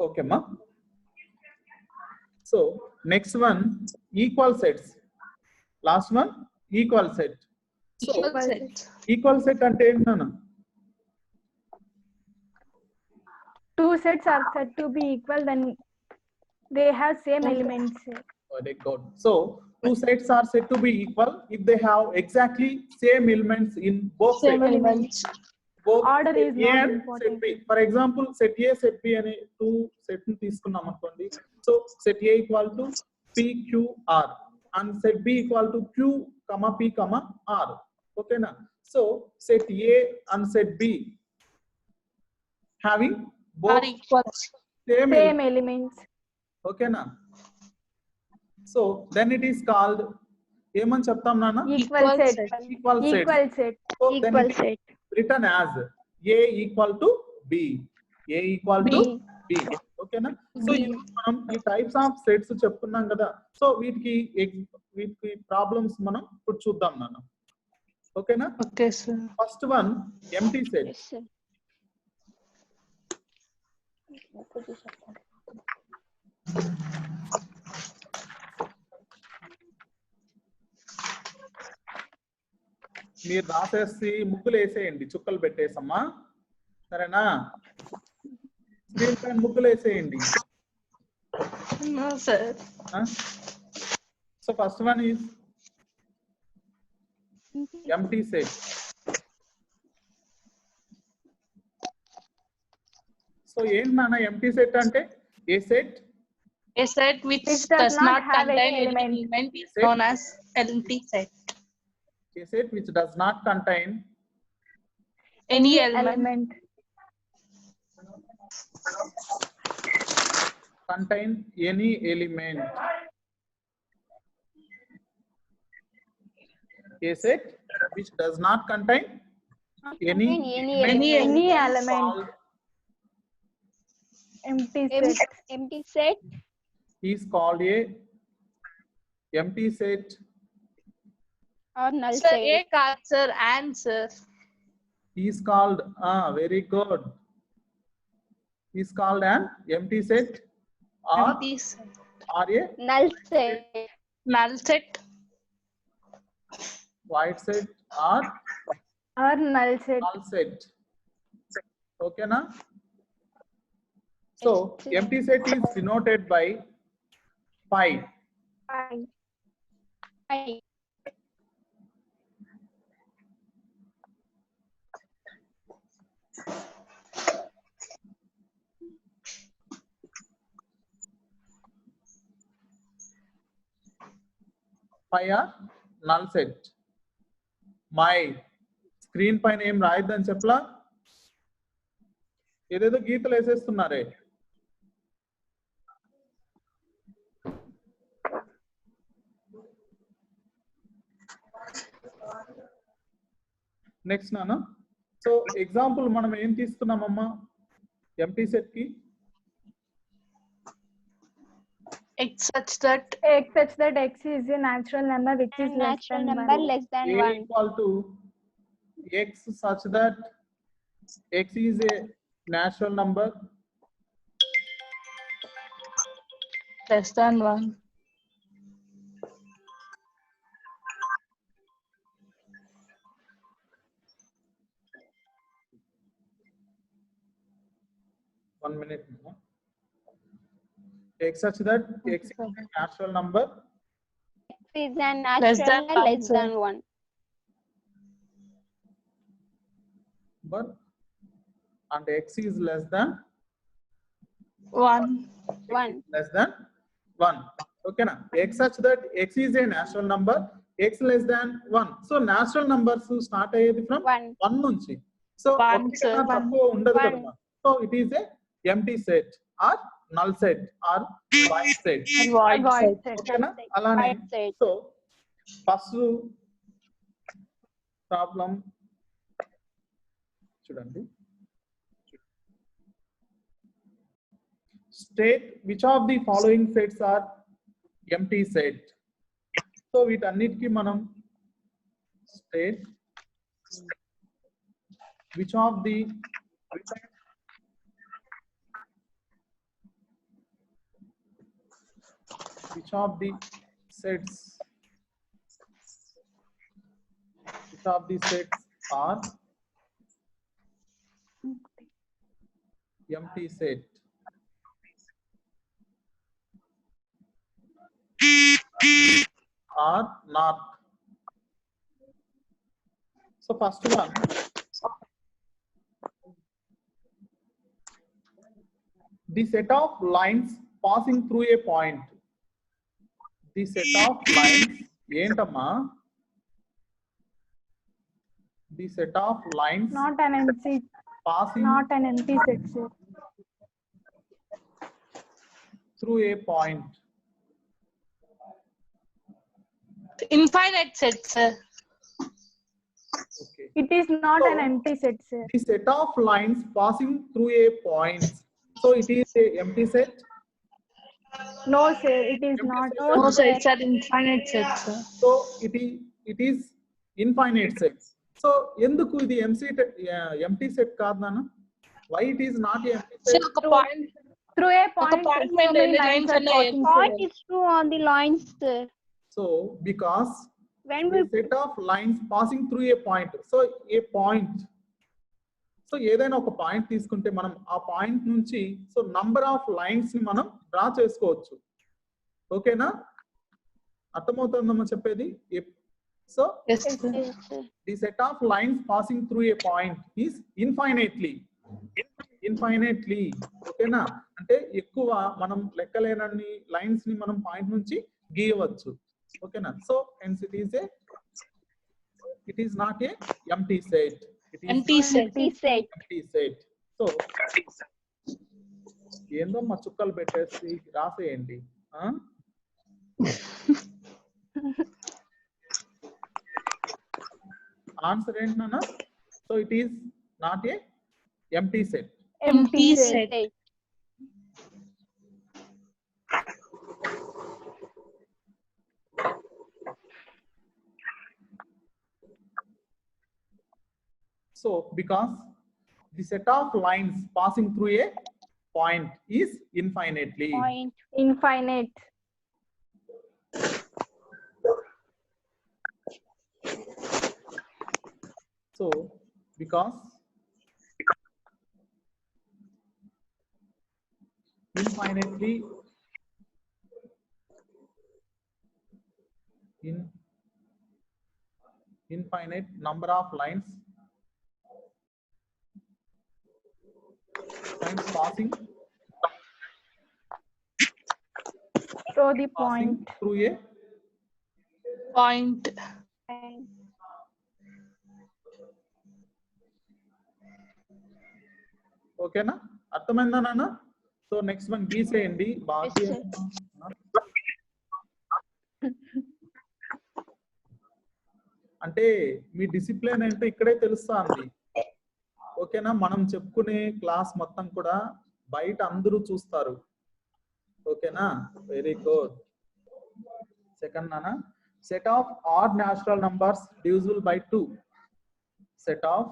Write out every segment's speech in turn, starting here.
Okay ma. So next one, equal sets. Last one, equal set. So equal set ante em nana? Two sets are said to be equal, then they have same elements. Very good. So two sets are said to be equal if they have exactly same elements in both Same sets. elements. Both Order set is A not and important. set B. For example, set A, set B అనే two set ని తీసుకున్నాం అనుకోండి. So set A equal to PQR and set B equal to Q, P, R. Okay na? So set A and set B having both Are equals. same Same elements. elements. Okay na? So then it is called ఏమని చెప్తాం నాన్న? Equal set. Equal set. Equal set. So then Equal it is set. written as A equal to B. A equal to B. Okay na? So మనం ఈ types of sets చెప్పుకున్నాం కదా. So వీటికి problems మనం ఇప్పుడు చూద్దాం నాన్న. ఓకేనా? Okay, sir. First one empty set. Yes, sir. మీరు రాసేసి ముగ్గులు వేసేయండి, చుక్కలు పెట్టేసమ్మా, సరేనా? స్క్రీన్ పైన ముగ్గులు వేసేయండి. No, sir. So first one is empty set. So ఏంటి నాన్న ఎంటీ సెట్ అంటే? ఏ set A set which does not contain any element is known as empty set. A set which does not contain Any element. contain any element. A set which does not contain any element. Empty set. Empty set. is called a empty set. Or null Sir, set. A card, sir, answer. Is called very good. Is called an empty set or Empty set. or a Null set. Null set. void set or Or null set. null set. Okay na? So empty set is denoted by pi. I. Pi or null set. My screen పైన ఏం రాయొద్దని చెప్పలా, ఏదేదో గీతలు వేసేస్తున్నారే. Next నాన్న, so example మనం ఏం తీసుకున్నామమ్మా empty set కి? X such that X is a natural number which is less Natural than number 1. less than A 1. equal to X such that X is a natural number less than 1. One minute. X such that X is a natural number X is a natural Less than number less 1, than 1. but and X is less than 1. 1. less than 1. Okay na? X such that X is a natural number, X less than 1. So natural numbers start అయ్యేది from 1. 1 నుంచి. So One, sir. తక్కువ ఉండదు One. కదా. So it is a empty set or null set or void set. Void Void set. set. Okay na? అలానే Void set. So first problem చూడండి. State which of the following sets are empty set. So వీటన్నిటికీ మనం state which of the which of the sets are empty set? Or not? So first one, the set of lines passing through a point. The set of lines ఏంటమ్మా? The set of lines Not an empty passing set, sir. through a point. Infinite set, sir. Okay. It is not an empty set, sir. The set of lines passing through a point. So it is a empty set. No, sir, it is not. No, sir, it's an infinite set, sir. So it is infinite set. So ఎందుకు ఇది empty set కాదు నాన్న? Why it is not a empty Sir, set? ఒక point. Through a point, point so when many the lines lines are are passing Point through. is true on the lines, sir. So because When we the set of lines passing through a point. So a point. So ఏదైనా ఒక point తీసుకుంటే మనం ఆ point నుంచి so number of lines ని మనం draw చేసుకోవచ్చు. ఓకేనా? అర్థమవుతుందమ్మా చెప్పేది? So Yes, sir. yes, sir. The set of lines passing through a point is infinitely. ఓకేనా? అంటే ఎక్కువ మనం లెక్కలేనన్ని లైన్స్ ని మనం పాయింట్ నుంచి గీయవచ్చు. ఓకేనా? So hence it is not A empty set. Empty set. Empty set. empty set. So ఏందో మా చుక్కలు పెట్టేసి రాసేయండి. ఆన్సర్ ఏంటన్నా? So it is not A empty set. Empty set. Set. So because the set of lines passing through a point is infinitely. Point. Infinite. So because infinitely infinite number of lines passing Through the passing point. through a Point. And ఓకేనా? అర్థమైందా నాన్న? So next one గీసేయండి. బాగా Yes, అంటే మీ discipline ఏంటో ఇక్కడే తెలుస్తుంది. ఓకేనా? మనం చెప్పుకునే క్లాస్ మొత్తం కూడా బయట అందరూ చూస్తారు. ఓకేనా? Very good. సెకండ్ నాన్న, set of odd natural numbers divisible by 2. Set of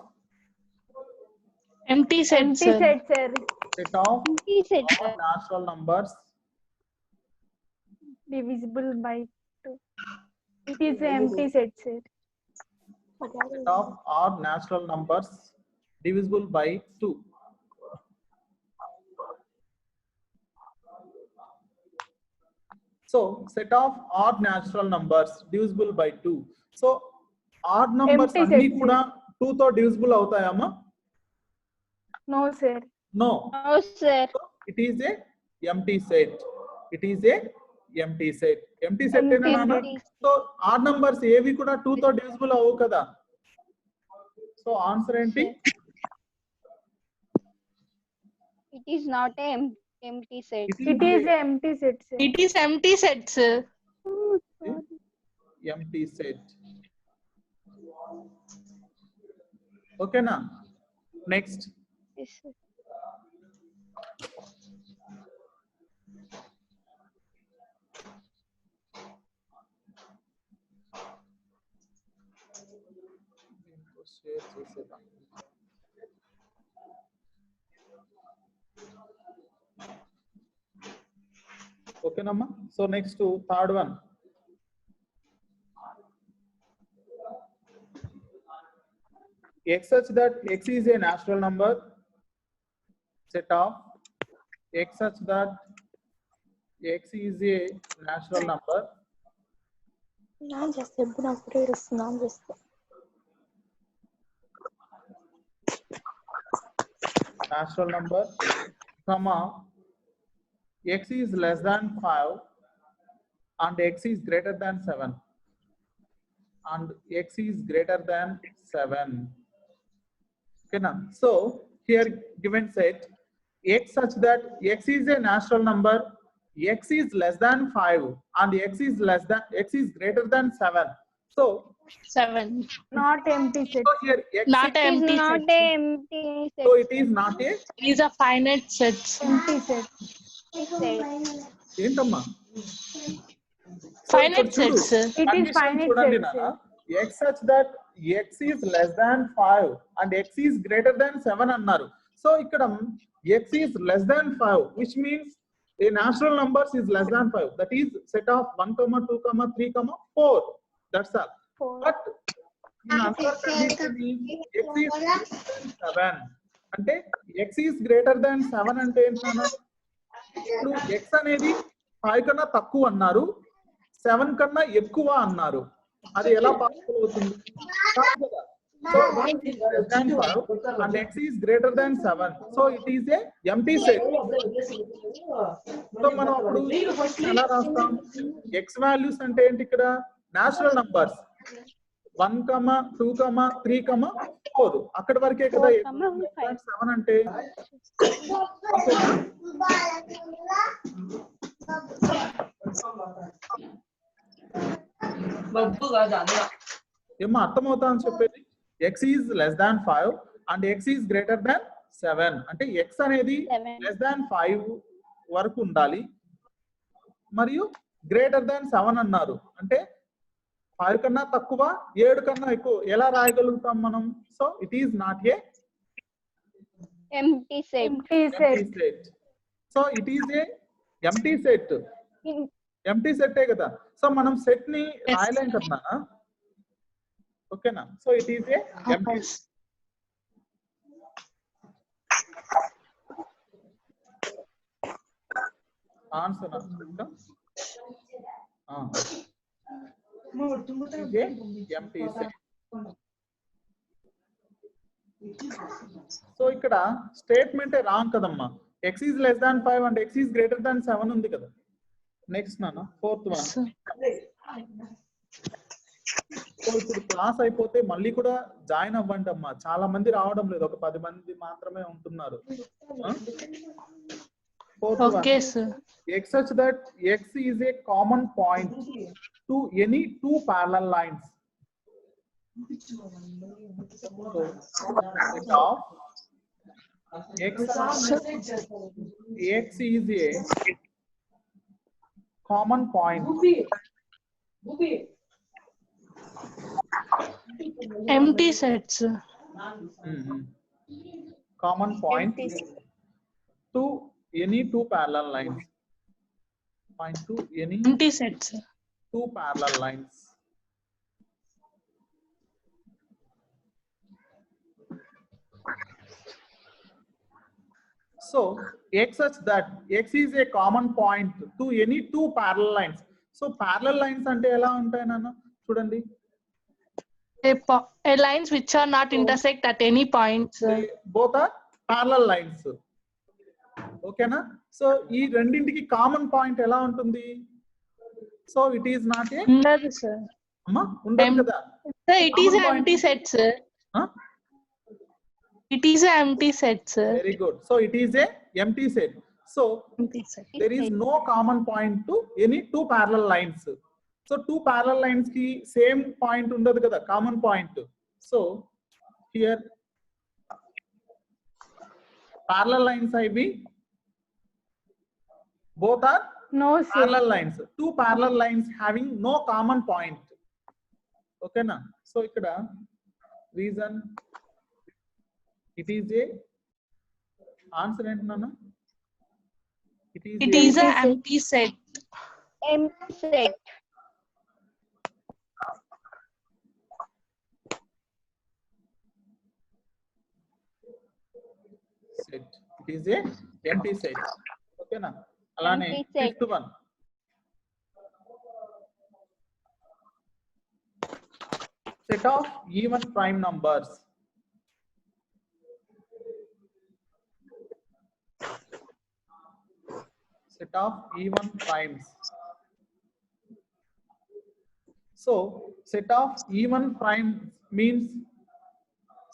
Empty set, Empty sir. set, sir. set of empty set, odd sir. natural numbers Divisible by 2. It is an empty set, sir. set of odd natural numbers divisible by 2. So set of odd natural numbers divisible by 2. So odd numbers Empty అన్ని set. కూడా 2 తో divisible అవుతాయమ్మా? No, sir. No. No, sir. It is a empty set. It is a empty set. Empty set Empty ఏనా నాన్న? set. So odd numbers ఏవి కూడా 2 తో divisible అవ్వవు కదా? సో ఆన్సర్ ఏంటి? It is not a empty set. It is an empty set, sir. It is empty set, sir. empty set. ఓకేనా? Next Yes, sir. Share చేసేద్దాం. Okay, Namma. So next to third one. X such that x is a natural number. Set of x such that x is a natural number. Natural number, comma, x is less than 5 and x is greater than 7 and x is greater than 7. Okay, now so here given set x such that x is a natural number, x is less than 5 and x is greater than 7. So 7. Not empty set. so here x Not is, a It is empty not set. a empty set. so it is not a It is a finite set. Empty set. ఏంటమ్మా Finite చూడు sets, sir. It is condition finite చూడండి set, నాన్న, sir. x such that x is less than 5 and x is greater than 7 అన్నారు. So ఇక్కడ x is less than 5 which means a natural numbers is less than 5, that is set of 1 2 3 4, that's all. Four. But in another condition x is greater than 7 అంటే x is greater than 7 అంటే ఏంటన్నా, ఇప్పుడు x అనేది 5 కన్నా తక్కువ అన్నారు, 7 కన్నా ఎక్కువ అన్నారు, అది ఎలా పాసిబుల్ అవుతుంది? కాదు కదా. So 1 is less than 5 and x is greater than 7, so it is a empty set. So మనం అప్పుడు ఎలా రాస్తాం? x వాల్యూస్ అంటే ఏంటి ఇక్కడ? నేచురల్ నంబర్స్ 1 2 3 4 అక్కడి వరకే కదా. 7 అంటే ఏమో అర్థమవుతా అని చెప్పేది. x is less than 5 and x is greater than 7 అంటే x అనేది less than 5 వరకు ఉండాలి మరియు గ్రేటర్ దాన్ 7 అన్నారు అంటే 5 కన్నా తక్కువ 7 కన్నా ఎక్కువ ఎలా రాయగలుగుతాం మనం? So it is not a Empty set. Empty empty set. set. So it is a empty set. Empty సెట్టే కదా. సో మనం సెట్ ని రాయలేం కదా. ఓకేనా? So it is a empty. Answer empty set. So ఇక్కడ స్టేట్మెంట్ రాంగ్ కదమ్మా. x is less than 5 and x is greater than 7 ఉంది కదా. నెక్స్ట్ నాన్న ఫోర్త్ వన్. సో ఇప్పుడు క్లాస్ అయిపోతే మళ్ళీ కూడా జాయిన్ అవ్వండి అమ్మా. చాలా మంది రావడం లేదు, ఒక 10 మంది మాత్రమే ఉంటున్నారు. Okay, sir. x such that x is a common point to any two parallel lines. So set of x is a common point. Empty sets. Common point to any two parallel lines. Point to any Empty sets. two parallel lines. So x such that x is a common point to any two parallel lines. So parallel lines ante ela untayi nana chudandi. A lines which are not intersect at any point. They both are parallel lines. Okay na? So ee rendintiki common point ela untundi? So it is not a Undadu, sir. amma undadu kada. Sir, it is Common an empty set, sir. Huh? It is an empty set, sir. Very good. So it is a empty set. So Empty set. there is no common point to any two parallel lines. So two parallel lines ki same point undadu kada, common point. So here parallel lines I be both are No, sir. parallel lines. Two parallel lines having no common point. Okay na? So ikkada reason it is a answer enti nana, It is a empty set. Empty set. Set. It is a empty set. Okay na? Alane Empty set. fifth one. Set of even prime numbers. Set of even primes. So set of even prime means,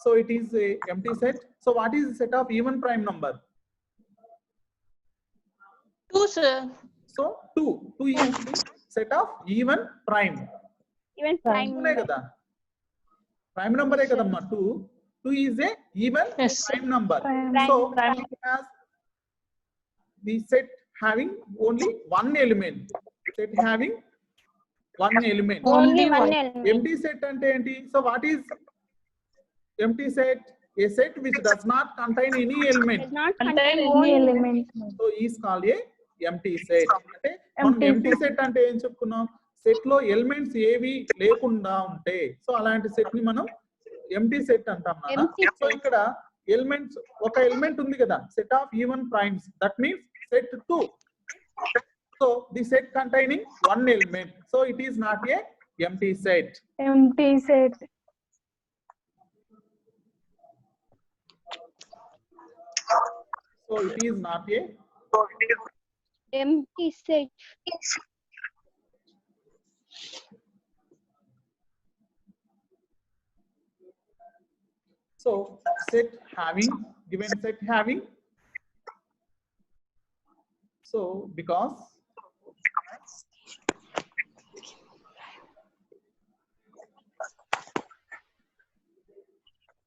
so it is a empty set. So what is the set of even prime number? 2, sir. So 2. 2 is the set of even prime. Even prime Two ne kada? Prime number e kadamma 2. 2 is a even Yes, sir. prime number. Prime. So Prime. it has the set having only one element. Set having one element. only one one. element. Empty set ante enti? So what is empty set? A set which does not contain any Does element. not Contain contain any Any one element. So is called a empty set. అంటే మనం Empty empty set. set అంటే ఏం చెప్పుకున్నాం? Set లో elements ఏవి లేకుండా ఉంటే so అలాంటి సెట్ ని మనం ఎంప్టీ సెట్ అంటాం నాన్న. Empty so set. ఇక్కడ ఎలిమెంట్స్ ఒక ఎలిమెంట్ ఉంది కదా, set of even primes, that means set 2. So the set containing one element, so it is not A empty set. Empty set. So it is not a empty set. so set having, given set having, so because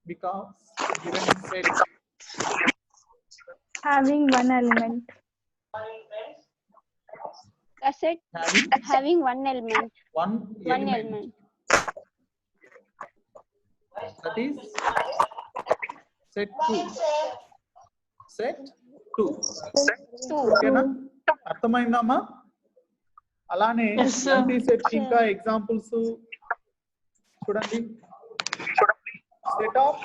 given set Having one element. A set having one element. one One element, element. that is set 2. Set 2. Two. ఓకేనా? అర్థమైందమ్మా? అలానే Yes, sir. Empty set ఇంకా examples చూడండి. Set of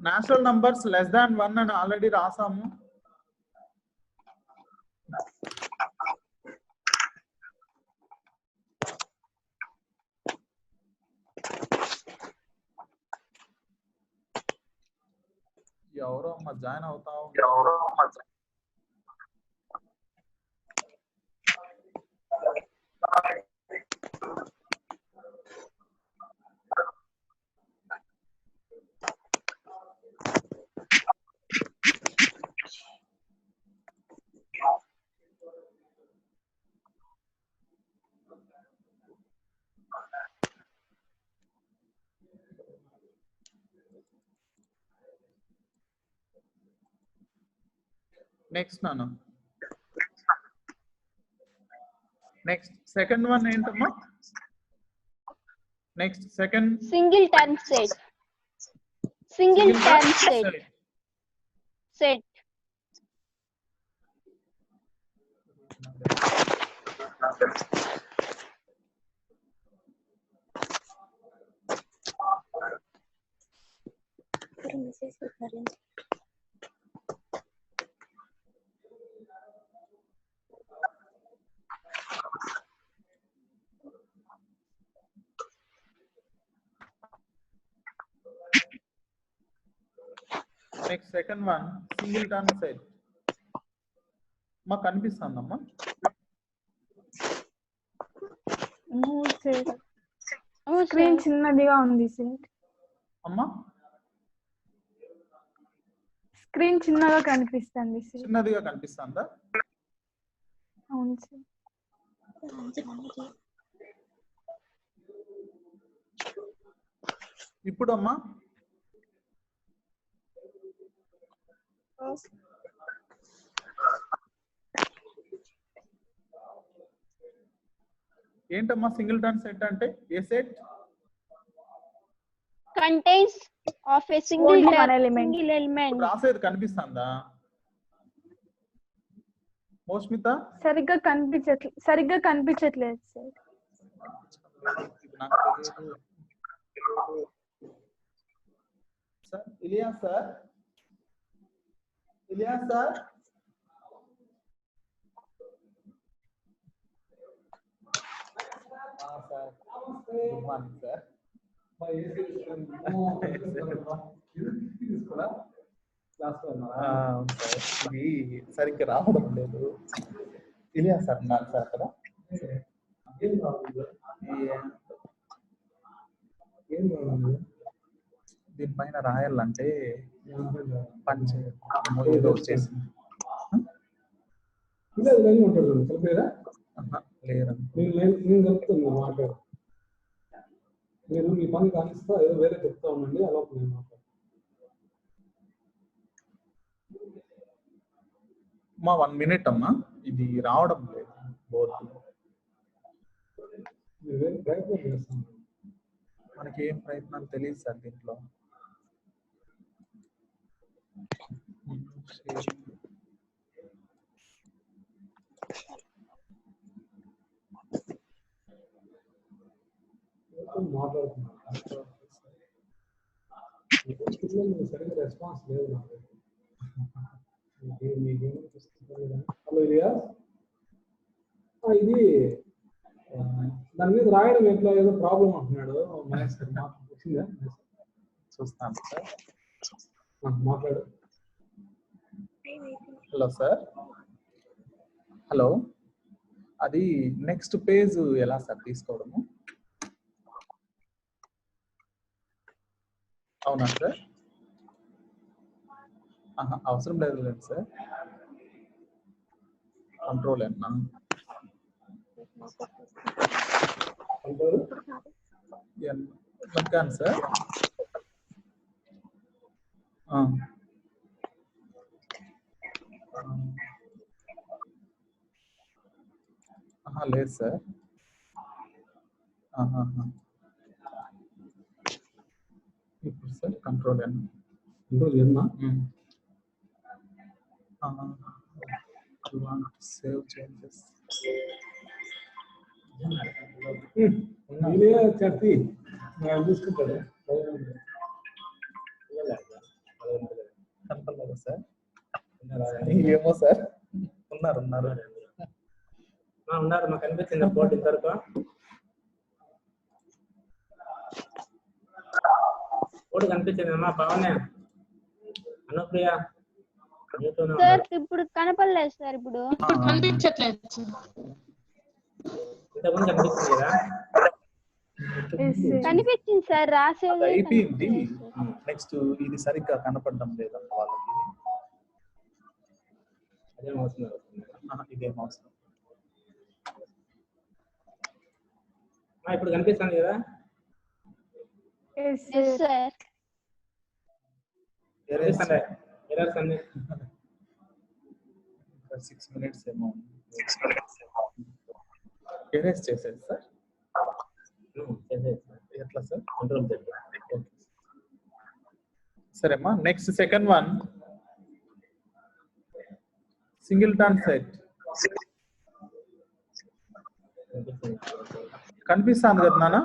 natural numbers less than 1 అని already రాసాము. ఎవరో అమ్మ join అవుతా next నాన్న. నెక్స్ట్ సెకండ్ వన్ ఏంటమ్మా? Next second Singleton set. Singleton set. Set. Next second one singleton set. మాకు కనిపిస్తుందమ్మా? Oh, screen set. చిన్నదిగా ఉంది సార్. అమ్మా స్క్రీన్ చిన్నగా కనిపిస్తుంది సార్. చిన్నదిగా కనిపిస్తుందా? అవును సార్. ఇప్పుడు అమ్మా ఏంటమ్మా సింగిల్టన్ సెట్ అంటే? ఏ సెట్? Contains of a Only one single element. element. రాసేది కనిపిస్తుందా? మోస్మిత సరిగ్గా కనిపించట్లేదు sir. Sir Ilyas sir sir good morning sir. ఇది సరిగ్గా రావడం లేదు. ఇలియాస్ సార్ ఉన్నారు సార్ కదా. దీనిపైన రాయాలంటే పని ఏదో వచ్చేసింది. మీరు మీ పని కానిస్తా ఏదో వేరే చెప్తా ఉండండి. అలా నేను మాట్లాడతాను. మా 1 minute అమ్మా, ఇది రావడం లేదు బోర్డు. ప్రయత్నం చేస్తాను. మనకి ఏం ప్రయత్నాలు తెలియదు సార్ దీంట్లో. మాట్లాడుతున్నాను సరిగ్గా రెస్పాన్స్ లేదు నాకు. హలో ఇలియాస్, ఇది దాని మీద రాయడం ఎట్లా ఏదో ప్రాబ్లం అంటున్నాడు మహేష్ సార్. వచ్చిందా? చూస్తాను సార్. మాట్లాడు. Hello sir. హలో, అది నెక్స్ట్ పేజ్ ఎలా సార్ తీసుకోవడము? అవునా సార్? అవసరం లేదు సార్. కంట్రోల్ ఏమన్నా నొక్కాను సార్. లేదు సార్. ఇప్పుడు సార్ కంట్రోల్ ఏమన్నా సేవ్ చేంజెస్ చెప్పి చూసుకుంటాడు. కనపడలేదు సార్. ఏమో సార్. ఉన్నారు మాకు కనిపించింది బోర్డు ఇంతవరకు. బోర్డు కనిపించింది అమ్మా. పవన్, అనుప్రియ సార్ ఇప్పుడు కనపడలేదు సార్. ఇప్పుడు కనిపించట్లేదు. ఇంతకుముందు కనిపించింది కదా? కనిపించింది సార్. రాసేది అయిపోయింది. నెక్స్ట్ ఇది సరిగ్గా కనపడడం లేదన్న వాళ్ళకి. అదేం అవసరం. ఇదేం అవసరం. ఇప్పుడు కనిపిస్తుంది కదా? సార్ ఎర్రర్స్ అన్ని 6 minutes ఏమో ఎరేస్ చేసేది సార్. ఎట్లా సార్? కంట్రోల్ సరేమ్మా. Next second one, singleton set. కనిపిస్తుంది కదా నాన్న?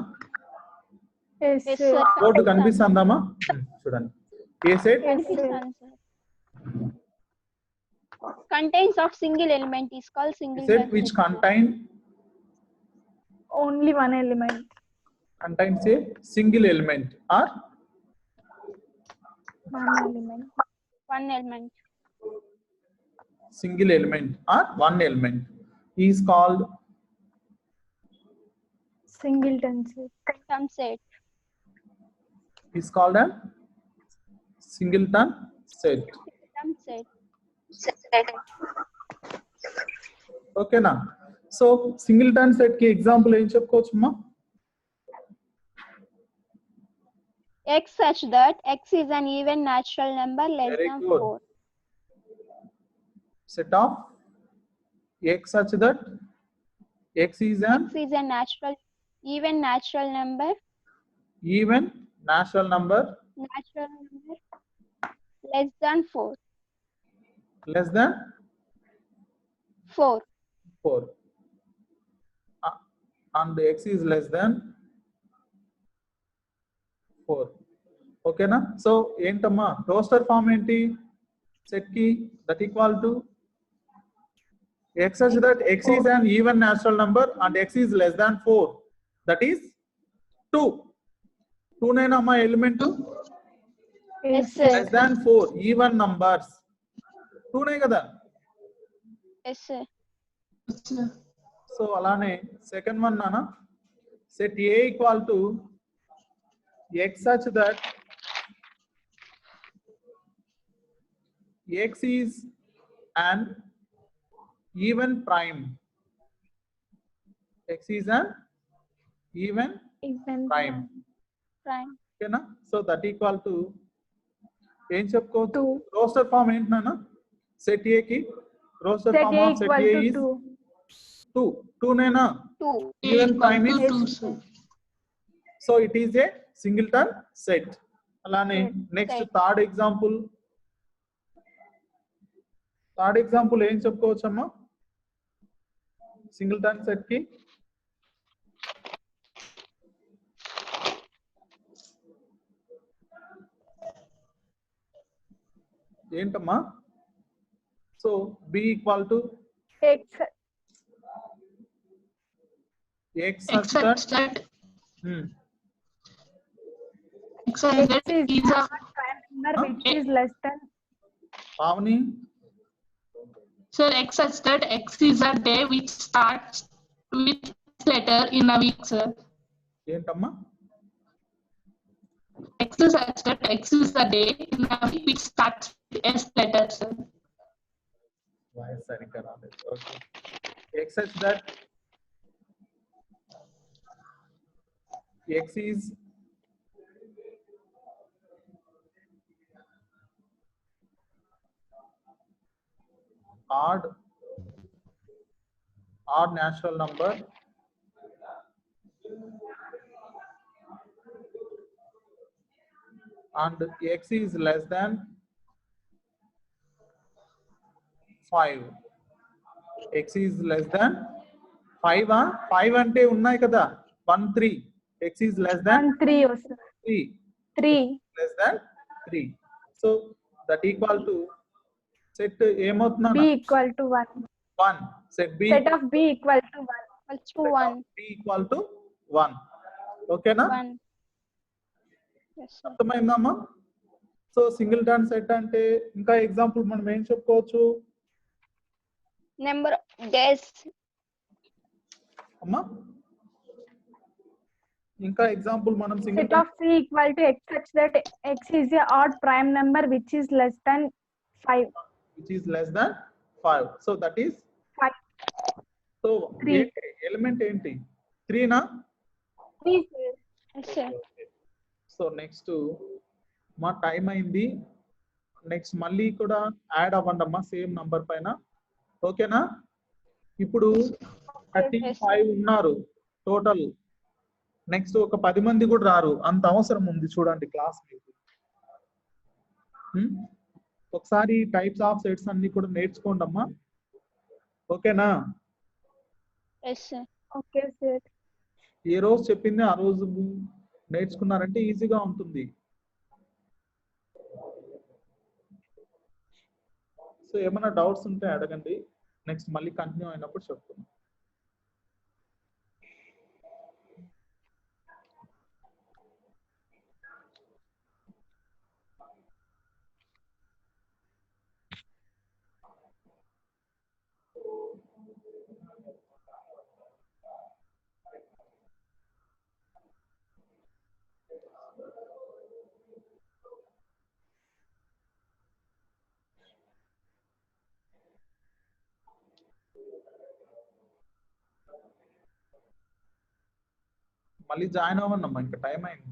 బోర్డు కనిపిస్తుందమ్మా? చూడండి. ఏ సెట్? contains of single element is called single set which contain only one element. Contains a single element or one element. Single element or one element is called Singleton set. Is called a singleton set. Okay na? So singleton set ki example em chepkochumma? X such that x is an even natural number less than 4. Set of x such that x is a even natural number less than 4. Less than 4. 4. And x is less than 4. ఓకేనా? So ఏంటమ్మా roster form ఏంటి set కి that equal to x such that x is an even natural number and x is less than 4, that is 2. 2 నేనమ్మా element Yes, sir. less than 4 even numbers 2 నే కదా. Yes, sir. So అలానే second one నానా set a equal to x such that x is an even prime. X is an even prime. Prime. ఓకేనా? So that equal to ఏం చెప్పుకోవచ్చు 2. Roster form ఏంటి నాన్న set A కి roster Set form A of సెట్ equal A to is 2. 2 నేనా 2. even prime is Equal to 2. so it is a singleton set. అలానే next Set. Third example ఏం చెప్పుకోవచ్చమ్మా singleton set కి ఏంటమ్మా so b equal to X x such that Except that hmm, except that X is is a not prime number which is less than Pavani so x such that x is a day which starts with letter in a week, sir. ఏంటమ్మా X is such that x is a day in a week which starts with S letter, sir. Voice సరిగ్గా రాలేదు. Okay x such that x is odd natural number and x is less than 5. x is less than 5 5 అంటే ఉన్నాయి కదా 1 3 x is less than 3 వస్తుంది. 3 3. less than 3. so that equal to set ఏమవుతుందా B equal to 1. 1 set b Set of B equal to 1. Equals to 1. b equal to 1. ఓకేనా 1. Yes, sir. అర్థమైందమ్మా so singleton set అంటే ఇంకా example మనం ఏం చెప్పుకోవచ్చు Number of days. అమ్మా ఇంకా example మనం Set singleton of C equal to X such that X is a odd prime number which is less than 5. which is less than 5. so that is 5. so 3. Element ఏంటి 3 నా 3, sir. Yes, sir. So next మా time అయింది next మళ్ళీ కూడా add అవ్వండి అమ్మా same number పైన ఓకేనా ఇప్పుడు 35 ఉన్నారు టోటల్ నెక్స్ట్ ఒక 10 మంది కూడా రారు అంత అవసరం ఉంది చూడండి క్లాస్ మీకు ఒకసారి టైప్స్ ఆఫ్ సెట్స్ అన్ని కూడా నేర్చుకోండి అమ్మా ఓకేనా Yes, sir. Okay, sir. ఏ రోజు చెప్పింది ఆ రోజు నేర్చుకున్నారంటే ఈజీగా ఉంటుంది సో ఏమైనా డౌట్స్ ఉంటే అడగండి నెక్స్ట్ మళ్ళీ కంటిన్యూ అయినప్పుడు చెప్తాను మళ్ళీ జాయిన్ అవ్వండి అమ్మా ఇంకా టైం అయింది